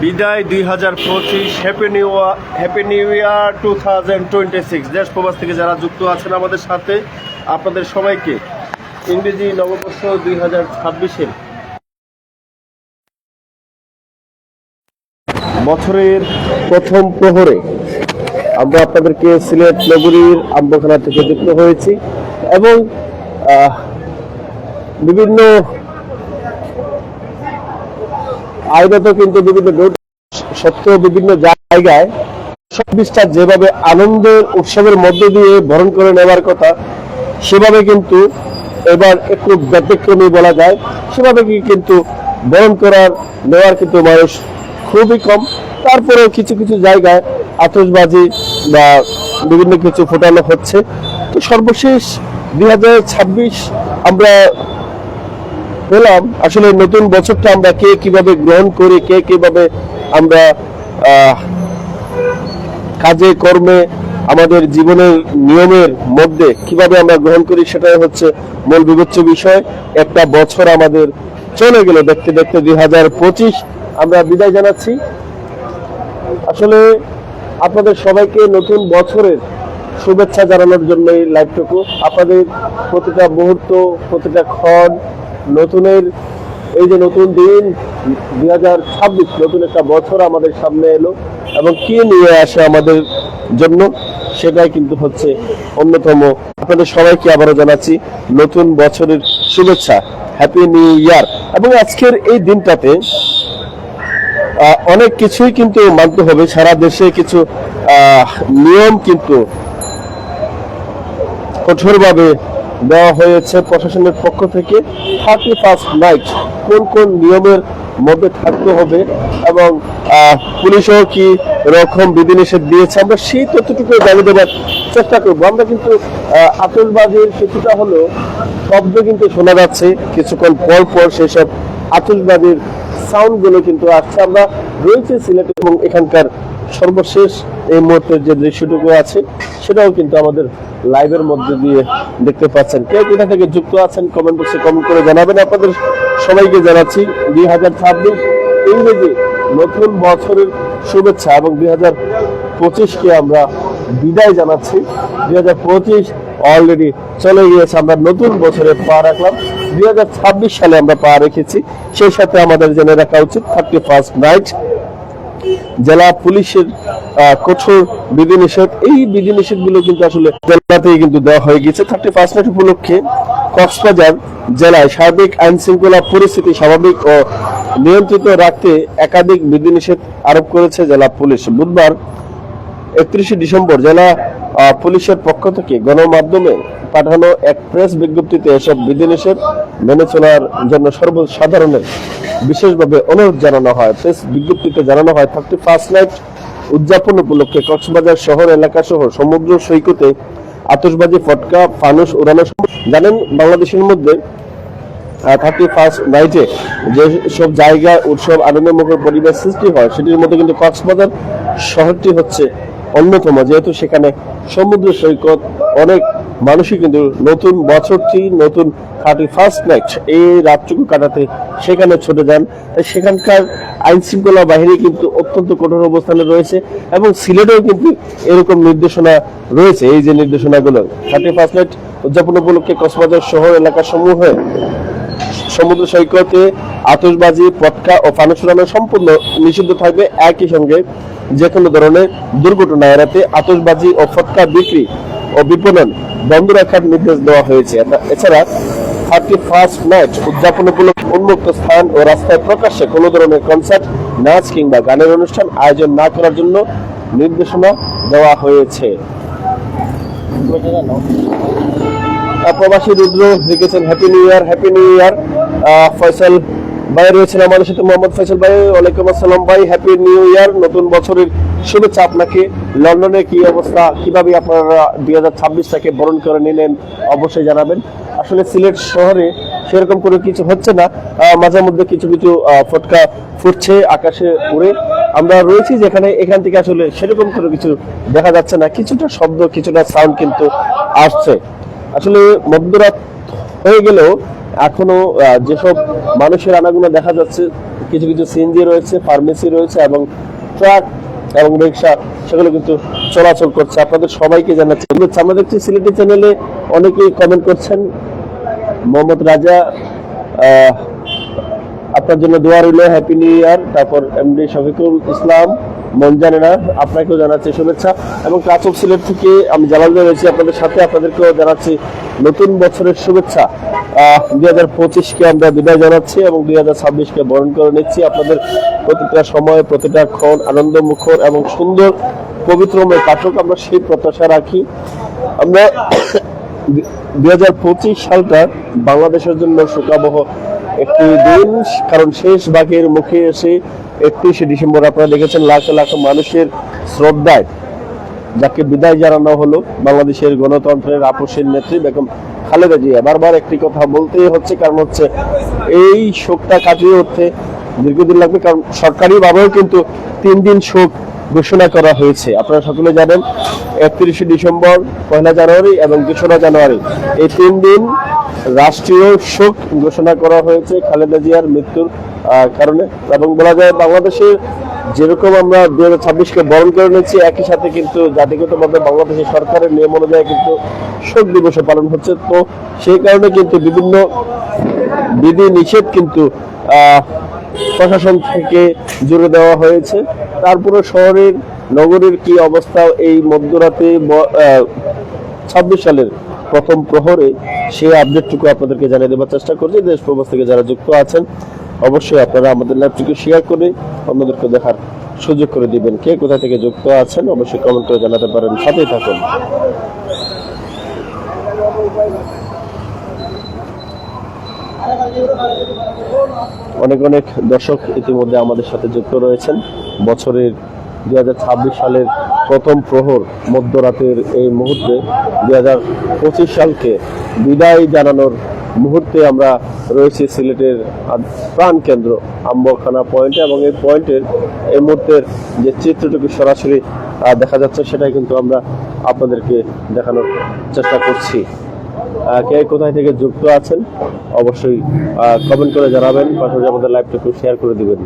বিদায় 2025, happy new year 2026। দেশ প্রবাস থেকে যারা যুক্ত আছেন আমাদের সাথে, আপনাদের সবাইকে ইংরেজি নববর্ষ 2026-এর বছরের প্রথম প্রহরে আমরা আপনাদেরকে সিলেট নগরীর আম্বখানা থেকে যুক্ত হয়েছি এবং বিভিন্ন আইনত কিন্তু বিভিন্ন সত্ত্বেও বিভিন্ন জায়গায় চব্বিশটা যেভাবে আনন্দের উৎসবের মধ্য দিয়ে বরণ করে নেওয়ার কথা, সেভাবে কিন্তু এবার একটু ব্যতিক্রমী বলা যায়। সেভাবে কিন্তু বরণ নেওয়ার কিন্তু মানুষ খুবই কম। তারপরেও কিছু কিছু জায়গায় আতশবাজি বা বিভিন্ন কিছু ফোটানো হচ্ছে। তো সর্বশেষ 2026 আমরা পেলাম। আসলে নতুন বছরটা আমরা কে কিভাবে গ্রহণ করি, কে কিভাবে আমরা কাজে কর্মে আমাদের জীবনের নিয়মের মধ্যে কিভাবে আমরা গ্রহণ করি, সেটাই হচ্ছে মূল বিবেচ্য বিষয়। একটা বছর আমাদের চলে গেল দেখতে দেখতে 2025 আমরা বিদায় জানাচ্ছি। আসলে আপনাদের সবাইকে নতুন বছরের শুভেচ্ছা জানানোর জন্য এই লাইভটুকু। আপনাদের প্রতিটা মুহূর্ত, প্রতিটা ক্ষণ, নতুনের এই যে নতুন দিন 2026, নতুন একটা বছর আমাদের সামনে এলো এবং কি নিয়ে আসে আমাদের জন্য, সেটাই কিন্তু হচ্ছে অন্যতম। আপনাদের সবাইকে আবারও জানাচ্ছি নতুন বছরের শুভেচ্ছা, হ্যাপি নিউ ইয়ার। এবং আজকের এই দিনটাতে অনেক কিছুই কিন্তু মানতে হবে। সারা দেশে কিছু নিয়ম কিন্তু কঠোরভাবে দেওয়া হয়েছে প্রশাসনের পক্ষ থেকে। 31st নাইট কোন কোন নিয়মের মধ্যে থাকতে হবে এবং পুলিশও কি রকম বিধিনিষেধ দিয়েছে, আমরা সেই তথ্যটুকু জানিয়ে দেওয়ার চেষ্টা করবো। আমরা কিন্তু আতশবাজির কিছুটা হলো শব্দ কিন্তু শোনা যাচ্ছে, কিছুক্ষণ পর পর সেসব আতশবাজির সাউন্ড গুলো কিন্তু আসছে। আমরা রয়েছে সিলেট এবং এখানকার সর্বশেষ এই মুহূর্তের যে দৃশ্যটুকু আছে সেটাও কিন্তু আমাদের লাইভের মধ্যে দিয়ে দেখতে পাচ্ছেন। কে কোথা থেকে যুক্ত আছেন কমেন্ট বক্সে কমেন্ট করে জানাবেন। আপনাদের সবাইকে জানাচ্ছি 2026 ইংরেজি নতুন বছরের শুভেচ্ছা এবং 2025-কে আমরা বিদায় জানাচ্ছি। 2025 অলরেডি চলে গিয়েছে, আমরা নতুন বছরে পা রাখলাম। 2026 সালে আমরা পা রেখেছি। সেই সাথে আমাদের জেনে রাখা উচিত 31st নাইট জেলা পুলিশের কঠোর বিধিনিষেধ, এই বিধিনিষেধ গুলো কিন্তু আসলে জেলাতেই কিন্তু দেওয়া হয়ে গেছে। 31st নাইট উপলক্ষে কক্সবাজার জেলায় সার্বিক আইন শৃঙ্খলা পরিস্থিতি স্বাভাবিক ও নিয়ন্ত্রিত রাখতে একাধিক বিধিনিষেধ আরোপ করেছে জেলা পুলিশ। বুধবার 31শে ডিসেম্বর জেলা পুলিশের পক্ষ থেকে গণমাধ্যমে পাঠানো এক প্রেস বিজ্ঞপ্তিতে এসব বিধিনিষেধ মেনে চলার জন্য সর্বসাধারণের বিশেষভাবে অনুরোধ জানানো হয়। প্রেস বিজ্ঞপ্তিতে জানানো হয় 31st নাইট উদযাপন উপলক্ষে কক্সবাজার শহর এলাকা সহ সমুদ্র সৈকতে আতশবাজি, ফটকা, ফানুস উড়ানো। জানেন, বাংলাদেশের মধ্যে 31st নাইটে যে সব জায়গায় উৎসব আনন্দমুখর পরিবেশ সৃষ্টি হয়, সেটির মধ্যে কিন্তু কক্সবাজার শহরটি হচ্ছে অন্যতম। যেহেতু সেখানে সমুদ্র সৈকত, অনেক মানুষই কিন্তু নতুন বছরটি, নতুন 31st নাইট এই রাতটুকু কাটাতে সেখানে ছুটে যান। তাই সেখানকার আইন শৃঙ্খলা বাহিনী কিন্তু অত্যন্ত কঠোর অবস্থানে রয়েছে এবং সিলেটেও কিন্তু এরকম নির্দেশনা রয়েছে। এই যে নির্দেশনাগুলো 31st নাইট উদযাপন উপলক্ষে কক্সবাজার শহর এলাকা সমূহে সমুদ্র সৈকতে আতশবাজি, পটকা ও ফানুস উড়ানো সম্পূর্ণ নিষিদ্ধ থাকবে। একই সঙ্গে যে কোনো ধরনের দুর্ঘটনা এড়াতে আতশবাজি ও ফটকা বিক্রি ও বিপণন বন্ধ রাখার নির্দেশ দেওয়া হয়েছে। এছাড়া 31st নাইট উদযাপন উপলক্ষে উন্মুক্ত স্থান ও রাস্তায় প্রকাশ্যে কোনো ধরনের কনসার্ট, নাচ কিংবা গানের অনুষ্ঠান আয়োজন না করার জন্য নির্দেশনা দেওয়া হয়েছে। প্রবাসী রুদ্র লিখেছেন happy new year, happy new year. Faisal ভাই রয়েছেন আমাদের সাথে, মোহাম্মদ ফয়সাল ভাই, ওয়ালাইকুম আসসালাম ভাই, হ্যাপি নিউ ইয়ার, নতুন বছরের শুভেচ্ছা আপনাকে। লন্ডনে কি অবস্থা, কিভাবে আপনারা 2026টাকে বরণ করে নিলেন অবশ্যই জানাবেন। আসলে সিলেট শহরে সেরকম কোনো কিছু হচ্ছে না, মাঝে মধ্যে কিছু কিছু ফটকা ফুটছে আকাশে উড়ে। আমরা রয়েছি যেখানে, এখান থেকে আসলে সেরকম কোনো কিছু দেখা যাচ্ছে না, কিছুটা শব্দ, কিছুটা সাউন্ড কিন্তু আসছে। আসলে মধ্যরাত হয়ে গেলেও এখনো যেসব মানুষের আনাগোনা দেখা যাচ্ছে কিছু কিছু সিএনজি রয়েছে, ফার্মেসি রয়েছে এবং ট্রাক এবং রিক্সা সেগুলো কিন্তু চলাচল করছে। আপনাদের সবাইকে জানাচ্ছি। আমরা দেখছি সিলেটি চ্যানেলে অনেকেই কমেন্ট করছেন। মোহাম্মদ রাজা, আপনার জন্য দোয়া রইল, হ্যাপি নিউ ইয়ার। তারপর এমডি শফিকুল ইসলাম, মন জানে না, আপনাকেও জানাচ্ছি শুভেচ্ছা। এবং ক্লাস অফ সিলেট থেকে আমি জালাল রয়েছি আপনাদের সাথে, আপনাদেরকেও জানাচ্ছি নতুন বছরের শুভেচ্ছা। 2025-কে আমরা বিদায় জানাচ্ছি এবং 2026-কে বরণ করে নিচ্ছি। আপনাদের প্রতিটা সময়, প্রতিটা ক্ষণ আনন্দমুখর এবং সুন্দর পবিত্রময় কাটুক, আমরা সেই প্রত্যাশা রাখি। আমরা 2025 সালটা বাংলাদেশের জন্য সুখাবহ একটি দিন, কারণ শেষ ভাগের মুখে এসে 31শে ডিসেম্বর আপনারা দেখেছেন লাখ লাখ মানুষের শ্রদ্ধায় যাকে বিদায় জানানো হলো বাংলাদেশের গণতন্ত্রের আপসের নেত্রী বেগম খালেদা জিয়া। বারবার একটি কথা বলতেই হচ্ছে, কারণ হচ্ছে এই শোকটা কাটিয়ে উঠতে দীর্ঘদিন লাগবে, কারণ সরকারিভাবেও কিন্তু 3 দিন শোক ঘোষণা করা হয়েছে। আপনারা সকলে জানেন 31শে ডিসেম্বর, 1 জানুয়ারি এবং 2রা জানুয়ারি এই 3 দিন রাষ্ট্রীয় শোক ঘোষণা করা হয়েছে খালেদা জিয়ার মৃত্যুর কারণে। এবং বলা যায় বাংলাদেশের যেরকম আমরা 2026-কে বরণ করে নিচ্ছি, একই সাথে কিন্তু জাতিগতভাবে বাংলাদেশের সরকারের নিয়ম অনুযায়ী কিন্তু শোক দিবসও পালন হচ্ছে। তো সেই কারণে কিন্তু বিভিন্ন বিধি নিষেধ কিন্তু প্রশাসন থেকে জুড়ে দেওয়া হয়েছে। তারপরে শহরের নগরীর কি অবস্থা এই মধ্যরাতে 26 সালের প্রথম প্রহরে, সেই আপডেটটুকু আপনাদেরকে জানিয়ে দেওয়ার চেষ্টা করছি। দেশ প্রবাস থেকে যারা যুক্ত আছেন অবশ্যই আপনারা আমাদের লাইভটিকে শেয়ার করে অন্যদেরকে দেখার সুযোগ করে দিবেন। কে কোথা থেকে যুক্ত আছেন অবশ্যই কমেন্ট করে জানাতে পারেন, সাথেই থাকুন। অনেক অনেক দর্শক ইতিমধ্যে আমাদের সাথে যুক্ত রয়েছেন। বছরের 2026 সালের প্রথম প্রহর মধ্যরাতের এই মুহূর্তে 2025 সালকে বিদায় জানানোর মুহূর্তে আমরা রয়েছি সিলেটের প্রাণ কেন্দ্র আম্বরখানা পয়েন্টে, এবং এই পয়েন্টের এই মুহূর্তের যে চিত্রটুকু সরাসরি দেখা যাচ্ছে সেটাই কিন্তু আমরা আপনাদেরকে দেখানোর চেষ্টা করছি। কে কোথায় থেকে যুক্ত আছেন অবশ্যই কমেন্ট করে জানাবেন, পাশাপাশি আমাদের লাইভটাকে শেয়ার করে দিবেন।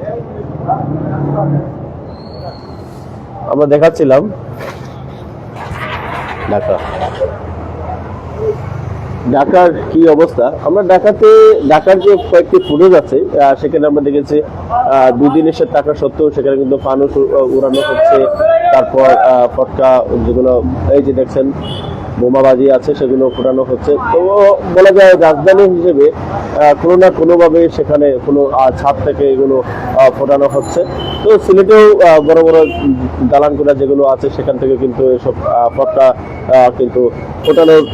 আমরা দেখাচ্ছিলাম ঢাকার কি অবস্থা। আমরা ঢাকার যে কয়েকটি ফুটেজ আছে সেখানে আমরা দেখেছি 2 দিন এসে টাকা সত্ত্বেও সেখানে কিন্তু ফানুস উড়ানো হচ্ছে। তারপর ফটকা যেগুলো এই যে দেখছেন বোমাবাজি আছে সেগুলো ফোটানো হচ্ছে। তো বলা যায় রাজধানী হিসেবে কোনো না কোনোভাবে সেখানে কোনো ছাদ থেকে এগুলো ফোটানো হচ্ছে। তো সিলেটেও বড় বড় দালানকোঠা যেগুলো আছে সেখান থেকে কিন্তু এসব ফটকা কিন্তু ফোটানোর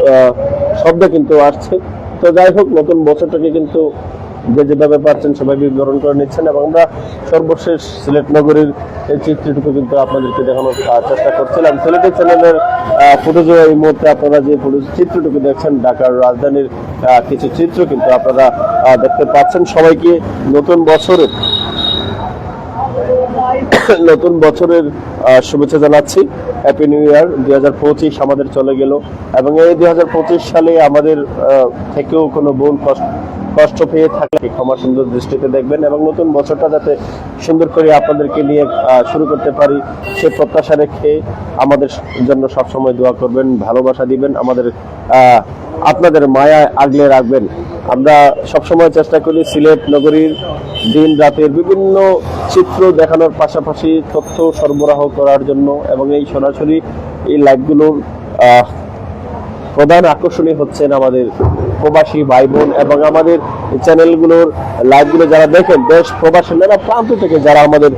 শব্দ কিন্তু আসছে। তো যাই হোক, নতুন বছরটাকে কিন্তু যে যেভাবে পারছেন সবাই বিবরণ করে নিচ্ছেন, এবং আমরা সর্বশেষ সিলেট নগরীর এই চিত্রটুকু কিন্তু আপনাদেরকে দেখানোর চেষ্টা করছিলাম। সিলেটের চ্যানেলের ফুটেজে এই মুহূর্তে আপনারা যে চিত্রটুকু দেখছেন ঢাকার রাজধানীর কিছু চিত্র কিন্তু আপনারা দেখতে পাচ্ছেন। সবাইকে নতুন বছরের শুভেচ্ছা জানাচ্ছি। Happy new year. 2025 আমাদের চলে গেল, এবং এই 2025 সালে আমাদের থেকেও কোনো ভুল কষ্ট পেয়ে থাকলে ক্ষমা সুন্দর দৃষ্টিতে দেখবেন, এবং নতুন বছরটা যাতে সুন্দর করে আপনাদেরকে নিয়ে শুরু করতে পারি সে প্রত্যাশা রেখে আমাদের জন্য সবসময় দোয়া করবেন, ভালোবাসা দিবেন, আপনাদের মায়া আগলে রাখবেন। আমরা সবসময় চেষ্টা করি সিলেট নগরীর দিন রাতের বিভিন্ন চিত্র দেখানোর পাশাপাশি তথ্য সরবরাহ করার জন্য, এবং এই সরাসরি এই লাইভগুলোর প্রধান আকর্ষণীয় হচ্ছেন আমাদের প্রবাসী ভাই বোন, এবং আমাদের চ্যানেলগুলোর লাইভগুলো যারা দেখেন দেশ প্রবাসী নানা প্রান্ত থেকে যারা আমাদের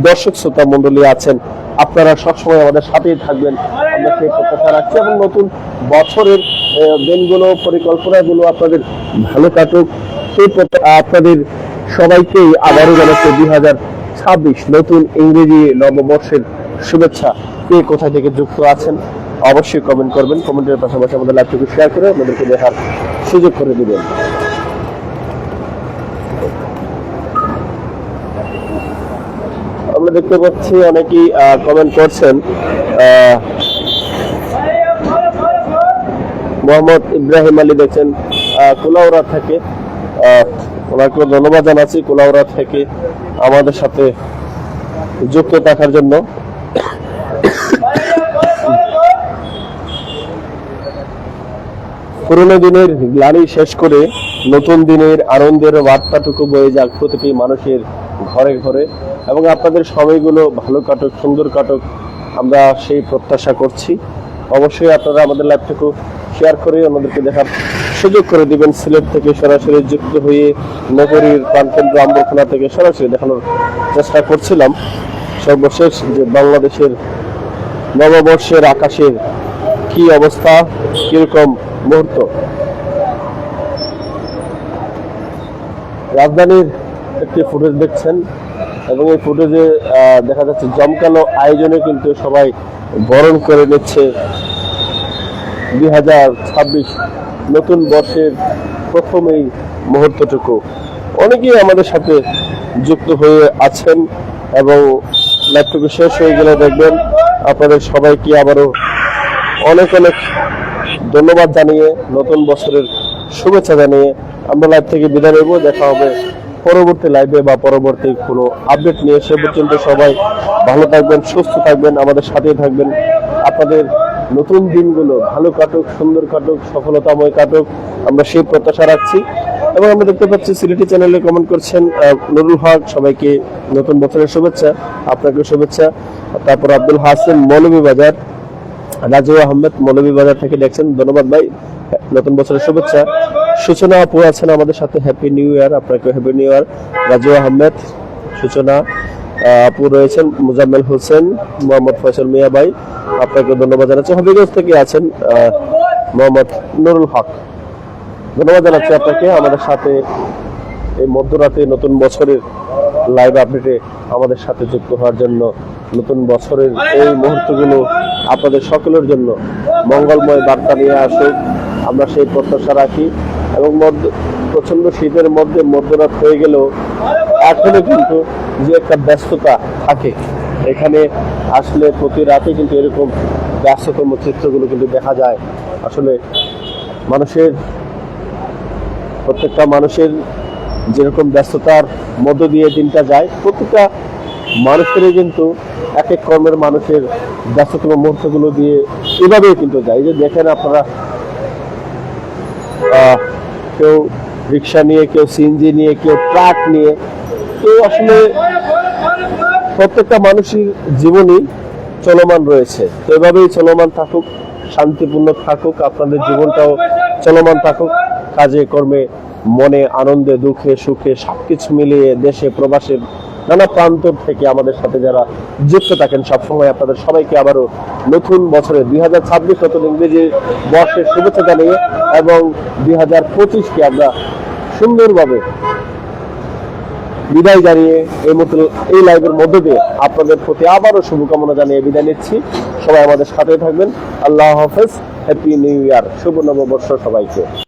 দর্শক শ্রোতা মন্ডলী আছেন, আপনারা সবসময় আমাদের সাথেই থাকবেন আমরা সেই প্রত্যাশা রাখছি। এবং নতুন বছরের দিনগুলো পরিকল্পনাগুলো আপনাদের ভালো কাটুক সেই আপনাদের সবাইকেই আবারও জানাচ্ছি 2026 নতুন ইংরেজি নববর্ষের শুভেচ্ছা। কে কোথা থেকে যুক্ত আছেন অবশ্যই কমেন্ট করবেন, কমেন্টের পাশাপাশি আমাদের লাইভটিকে শেয়ার করে আমাদেরকে দেখার সুযোগ করে দিবেন। আমরা দেখতে পাচ্ছি অনেকেই কমেন্ট করছেন। মোহাম্মদ ইব্রাহিম আলী দেখছেন কুলাউড়া থেকে, ওনাকে ধন্যবাদ জানাচ্ছি কুলাউড়া থেকে আমাদের সাথে যুক্ত থাকার জন্য। পুরোনো দিনের গ্লানি শেষ করে নতুন দিনের আনন্দের বার্তাটুকু বয়ে যাক প্রতিটি মানুষের ঘরে ঘরে, এবং আপনাদের সময়গুলো ভালো কাটুক, সুন্দর কাটুক, আমরা সেই প্রত্যাশা করছি। অবশ্যই আপনারা আমাদের লাইভটুকু শেয়ার করে আমাদেরকে দেখার সুযোগ করে দিবেন। সিলেট থেকে সরাসরি যুক্ত হয়ে নগরীর প্রাণকেন্দ্র আম্বরখানা থেকে সরাসরি দেখানোর চেষ্টা করছিলাম সর্বশেষ যে বাংলাদেশের নববর্ষের আকাশের কি অবস্থা, কিরকম মুহূর্ত। রাজধানীর একটি ফুটেজ দেখছেন, এবং এই ফুটেজে দেখা যাচ্ছে জমকালো আয়োজনে কিন্তু সবাই বরণ করে নিচ্ছে 2026 নতুন বর্ষের প্রথম এই মুহূর্তটুকু। অনেকেই আমাদের সাথে যুক্ত হয়ে আছেন, এবং লাইভটুকু শেষ হয়ে গেলে দেখবেন আপনাদের সবাইকে আবারও অনেক অনেক ধন্যবাদ জানিয়ে, নতুন বছরের শুভেচ্ছা জানিয়ে আমরা লাইভ থেকে বিদায় নেব। দেখা হবে পরবর্তী লাইভে বা পরবর্তী কোনো আপডেট নিয়ে। সে পর্যন্ত সবাই ভালো থাকবেন, সুস্থ থাকবেন, আমাদের সাথেই থাকবেন। আপনাদের নতুন দিনগুলো ভালো কাটুক, সুন্দর কাটুক, সফলতাময় কাটুক, আমরা সেই প্রত্যাশা রাখছি। এবং আমরা দেখতে পাচ্ছি সিলেটি চ্যানেলে কমেন্ট করছেন নুরুল হক, সবাইকে নতুন বছরের শুভেচ্ছা, আপনাকে শুভেচ্ছা। তারপর আব্দুল হাসিন মৌলভীবাজার, রাজু আহমেদ মৌলভীবাজার থেকে দেখছেন, ধন্যবাদ ভাই, নতুন বছরের শুভেচ্ছা। সূচনা আপু আছেন আমাদের সাথে, হ্যাপি নিউ ইয়ার, আপনাকে happy new year. Raju Ahmed, সূচনা আপু রয়েছেন, মুজাম্মেল হোসেন, মোহাম্মদ ফয়সাল মিয়া ভাই, আপনাকে ধন্যবাদ জানাচ্ছি। হবিগঞ্জ থেকে আছেন মোহাম্মদ নুরুল হক, ধন্যবাদ জানাচ্ছি আপনাকে আমাদের সাথে এই মধ্যরাতে নতুন বছরের লাইভ আপডেটে আমাদের সাথে যুক্ত হওয়ার জন্য। নতুন বছরের এই মুহূর্তগুলো আপনাদের সকলের জন্য মঙ্গলময় বার্তা নিয়ে আসুক, আমরা সেই প্রত্যাশা রাখি। এবং প্রচন্ড শীতের মধ্যে মধ্যরাত হয়ে গেলেও এখনো কিন্তু যে একটা ব্যস্ততা থাকে, এখানে আসলে প্রতি রাতে কিন্তু এরকম ব্যস্ততম চিত্রগুলো কিন্তু দেখা যায়। আসলে প্রত্যেকটা মানুষের যেরকম ব্যস্ততার মধ্য দিয়ে দিনটা যায়, প্রত্যেকটা মানুষেরই কিন্তু এক এক কর্মের মানুষের ব্যস্ততম মুহূর্তগুলো দিয়ে এভাবেই কিন্তু যায়। যে দেখেন আপনারা, কেউ রিক্সা নিয়ে, কেউ সিএনজি নিয়ে, কেউ ট্রাক নিয়ে, কেউ আসলে প্রত্যেকটা মানুষের জীবনই চলমান রয়েছে। তো এভাবেই চলমান থাকুক, শান্তিপূর্ণ থাকুক, আপনাদের জীবনটাও চলমান থাকুক, কাজে কর্মে, মনে, আনন্দে, দুঃখে, সুখে সবকিছু মিলিয়ে দেশে প্রবাসের নানা প্রান্ত থেকে আমাদের সাথে যারা যুক্ত থাকেন সবসময়, আপনাদের সবাইকে আবারও নতুন বছরে 2026 নতুন ইংরেজি বর্ষের শুভেচ্ছা জানিয়ে, এবং 2025কে আমরা সুন্দরভাবে বিদায় জানিয়ে এই লাইভের মধ্য দিয়ে আপনাদের প্রতি আবারও শুভকামনা জানিয়ে বিদায় নিচ্ছি। সবাই আমাদের সাথে থাকবেন। আল্লাহ হাফেজ, হ্যাপি নিউ ইয়ার, শুভ নববর্ষ সবাইকে।